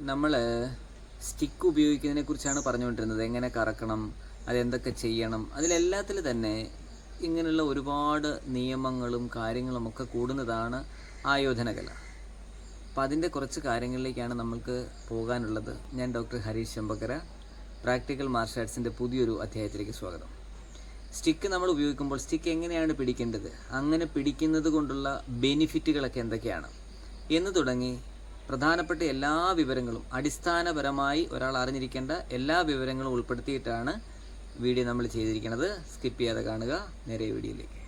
നമ്മൾ സ്റ്റിക്ക് ഉപയോഗിക്കുന്നതിനെ കുറിച്ചാണ് പറഞ്ഞുകൊണ്ടിരുന്നത്. എങ്ങനെ കറക്കണം, അതെന്തൊക്കെ ചെയ്യണം, അതിലെല്ലാത്തിൽ തന്നെ ഇങ്ങനെയുള്ള ഒരുപാട് നിയമങ്ങളും കാര്യങ്ങളും ഒക്കെ കൂടുന്നതാണ് ആയോധനകല. അപ്പോൾ അതിൻ്റെ കുറച്ച് കാര്യങ്ങളിലേക്കാണ് നമ്മൾക്ക് പോകാനുള്ളത്. ഞാൻ doctor Harish Chempakkara, practical martial ആർട്സിൻ്റെ പുതിയൊരു അധ്യായത്തിലേക്ക് സ്വാഗതം. സ്റ്റിക്ക് നമ്മൾ ഉപയോഗിക്കുമ്പോൾ സ്റ്റിക്ക് എങ്ങനെയാണ് പിടിക്കേണ്ടത്, അങ്ങനെ പിടിക്കുന്നത് കൊണ്ടുള്ള ബെനിഫിറ്റുകളൊക്കെ എന്തൊക്കെയാണ് എന്ന് തുടങ്ങി പ്രധാനപ്പെട്ട എല്ലാ വിവരങ്ങളും, അടിസ്ഥാനപരമായി ഒരാൾ അറിഞ്ഞിരിക്കേണ്ട എല്ലാ വിവരങ്ങളും ഉൾപ്പെടുത്തിയിട്ടാണ് വീഡിയോ നമ്മൾ ചെയ്തിരിക്കുന്നത്. സ്കിപ്പ് ചെയ്യാതെ കാണുക. നേരെ വീഡിയോയിലേക്ക്.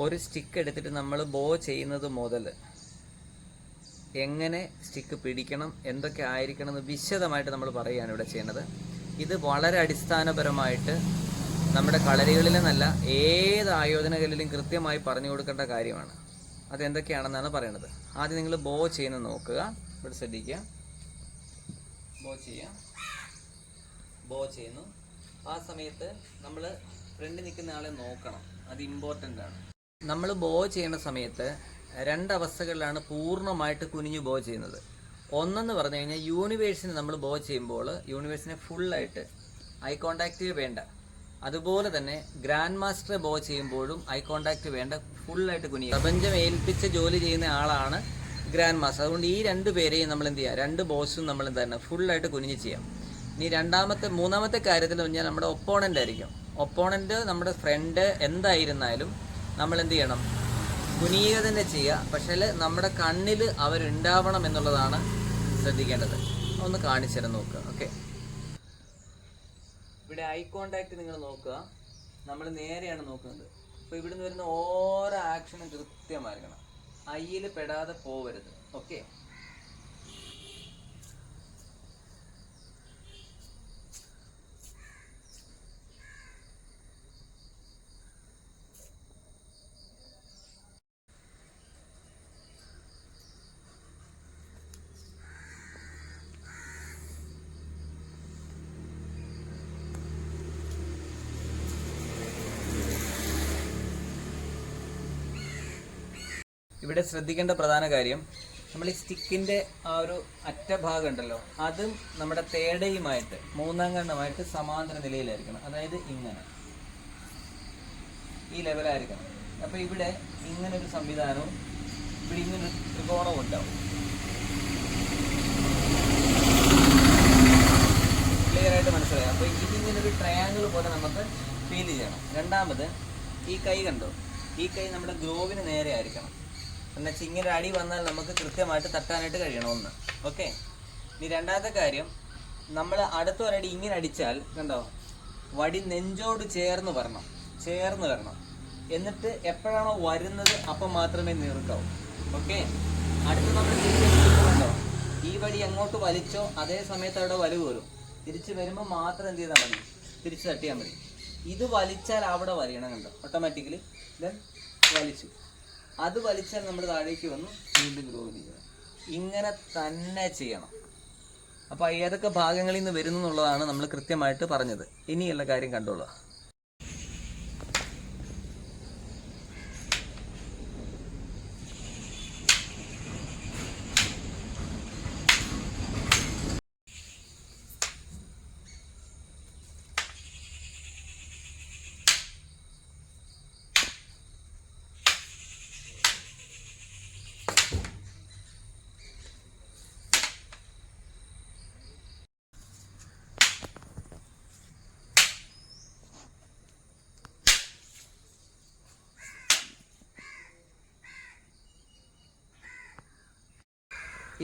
ഒരു സ്റ്റിക്ക് എടുത്തിട്ട് നമ്മൾ ബോ ചെയ്യുന്നത് മുതൽ എങ്ങനെ സ്റ്റിക്ക് പിടിക്കണം, എന്തൊക്കെ ആയിരിക്കണം എന്ന് വിശദമായിട്ട് നമ്മൾ പറയുകയാണ് ഇവിടെ ചെയ്യുന്നത്. ഇത് വളരെ അടിസ്ഥാനപരമായിട്ട് നമ്മുടെ കളരികളിലെന്നല്ല, ഏത് ആയോധനകലയിലും കൃത്യമായി പറഞ്ഞു കൊടുക്കേണ്ട കാര്യമാണ്. അതെന്തൊക്കെയാണെന്നാണ് പറയുന്നത്. ആദ്യം നിങ്ങൾ ബോ ചെയ്യുന്നത് നോക്കുക. ഇവിടെ ശ്രദ്ധിക്കുക. ബോ ചെയ്യുന്നു. ആ സമയത്ത് നമ്മൾ ഫ്രണ്ടിൽ നിൽക്കുന്ന ആളെ നോക്കണം. അത് ഇമ്പോർട്ടൻ്റ് ആണ്. നമ്മൾ ബോ ചെയ്യുന്ന സമയത്ത് രണ്ടവസ്ഥകളിലാണ് പൂർണ്ണമായിട്ട് കുനിഞ്ഞു ബോ ചെയ്യുന്നത്. ഒന്നെന്ന് പറഞ്ഞു കഴിഞ്ഞാൽ, യൂണിവേഴ്സിന് നമ്മൾ ബോ ചെയ്യുമ്പോൾ യൂണിവേഴ്സിനെ ഫുള്ളായിട്ട് ഐ കോണ്ടാക്റ്റ് വേണ്ട. അതുപോലെ തന്നെ ഗ്രാൻഡ് മാസ്റ്റർ ബോ ചെയ്യുമ്പോഴും ഐ കോണ്ടാക്റ്റ് വേണ്ട, ഫുള്ളായിട്ട് കുനിയുക. പ്രപഞ്ചം ഏൽപ്പിച്ച ജോലി ചെയ്യുന്ന ആളാണ് ഗ്രാൻഡ് മാസ്റ്റർ. അതുകൊണ്ട് ഈ രണ്ട് പേരെയും നമ്മൾ എന്ത് ചെയ്യുക, രണ്ട് ബോസും നമ്മൾ എന്താണ് ഫുള്ളായിട്ട് കുനിഞ്ഞ് ചെയ്യാം. ഇനി മൂന്നാമത്തെ കാര്യത്തിൽ പറഞ്ഞാൽ നമ്മുടെ ഒപ്പോണൻ്റ് ആയിരിക്കും. ഒപ്പോണൻ്റ് നമ്മുടെ ഫ്രണ്ട് എന്തായിരുന്നാലും നമ്മൾ എന്ത് ചെയ്യണം, കുനിയുക തന്നെ ചെയ്യുക. പക്ഷേ നമ്മുടെ കണ്ണിൽ അവരുണ്ടാവണം എന്നുള്ളതാണ് ശ്രദ്ധിക്കേണ്ടത്. ഒന്ന് കാണിച്ചു തരാൻ നോക്കുക. ഓക്കെ, ഇവിടെ ഐ കോണ്ടാക്ട് നിങ്ങൾ നോക്കുക. നമ്മൾ നേരെയാണ് നോക്കുന്നത്. അപ്പോൾ ഇവിടുന്ന് വരുന്ന ഓരോ ആക്ഷനും കൃത്യമായിരിക്കണം. ഐയിൽ പെടാതെ പോവരുത്. ഓക്കെ, ഇവിടെ ശ്രദ്ധിക്കേണ്ട പ്രധാന കാര്യം, നമ്മൾ ഈ സ്റ്റിക്കിൻ്റെ ആ ഒരു അറ്റഭാഗം ഉണ്ടല്ലോ, അതും നമ്മുടെ തേടയുമായിട്ട് മൂന്നാം കണ്ണുമായിട്ട് സമാന്തര നിലയിലായിരിക്കണം. അതായത് ഇങ്ങനെ ഈ ലെവലായിരിക്കണം. അപ്പോൾ ഇവിടെ ഇങ്ങനൊരു സംവിധാനവും ഇവിടെ ഇങ്ങനൊരു ത്രികോണവും ഉണ്ടാവും. ക്ലിയർ ആയിട്ട് മനസ്സിലായി. അപ്പോൾ ഇതിങ്ങനൊരു ട്രയാങ്കിൾ പോലെ നമുക്ക് ഫീൽ ചെയ്യണം. രണ്ടാമത്, ഈ കൈ കണ്ടോ, ഈ കൈ നമ്മുടെ ഗ്രോവിന് നേരെ ആയിരിക്കണം. എന്നുവെച്ചാൽ ഇങ്ങനെ അടി വന്നാൽ നമുക്ക് കൃത്യമായിട്ട് തട്ടാനായിട്ട് കഴിയണം. ഒന്ന് ഓക്കെ. ഇനി രണ്ടാമത്തെ കാര്യം, നമ്മൾ അടുത്തൊരടി ഇങ്ങനെ അടിച്ചാൽ കണ്ടോ, വടി നെഞ്ചോട് ചേർന്ന് വരണം. എന്നിട്ട് എപ്പോഴാണോ വരുന്നത് അപ്പം മാത്രമേ നീർക്കാവൂ. ഓക്കെ. അടുത്ത് നമ്മൾ തിരിച്ചോ, ഈ വടി എങ്ങോട്ട് വലിച്ചോ അതേ സമയത്ത് അവിടെ വലിവ് വരും. തിരിച്ച് വരുമ്പോൾ മാത്രം എന്ത് ചെയ്താൽ മതി, തിരിച്ച് തട്ടിയാൽ മതി. ഇത് വലിച്ചാൽ അവിടെ വലിയണം. കണ്ടോ, ഓട്ടോമാറ്റിക്കലി ദെൻ വലിച്ചു. അത് വലിച്ചാൽ നമ്മൾ താഴേക്ക് വന്നു വീണ്ടും ഗ്രോ ചെയ്യണം. ഇങ്ങനെ തന്നെ ചെയ്യണം. അപ്പോൾ ഏതൊക്കെ ഭാഗങ്ങളിൽ നിന്ന് വരുന്നു എന്നുള്ളതാണ് നമ്മൾ കൃത്യമായിട്ട് പറഞ്ഞത്. ഇനിയുള്ള കാര്യം കണ്ടോളൂ.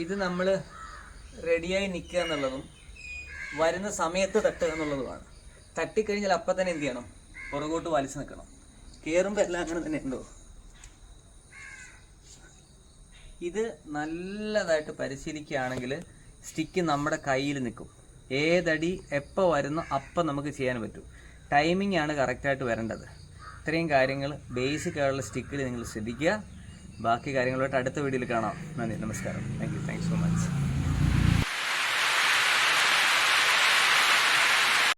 ഇത് നമ്മൾ റെഡിയായി നിൽക്കുക എന്നുള്ളതും വരുന്ന സമയത്ത് തട്ടുക എന്നുള്ളതുമാണ്. തട്ടിക്കഴിഞ്ഞാൽ അപ്പം തന്നെ എന്ത് ചെയ്യണം, പുറകോട്ട് വലിച്ചു നിൽക്കണം. കയറുമ്പോൾ എല്ലാം അങ്ങനെ തന്നെ ഉണ്ടോ. ഇത് നല്ലതായിട്ട് പരിശീലിക്കുകയാണെങ്കിൽ സ്റ്റിക്ക് നമ്മുടെ കയ്യിൽ നിൽക്കും. ഏതടി എപ്പോൾ വരുന്നോ അപ്പം നമുക്ക് ചെയ്യാൻ പറ്റും. ടൈമിംഗ് ആണ് കറക്റ്റായിട്ട് വരേണ്ടത്. ഇത്രയും കാര്യങ്ങൾ ബേസിക് ആയിട്ടുള്ള സ്റ്റിക്കിൽ നിങ്ങൾ ശ്രദ്ധിക്കുക. ബാക്കി കാര്യങ്ങളുമായിട്ട് അടുത്ത വീഡിയോയിൽ കാണാം. നന്ദി, നമസ്കാരം. Thank you so much.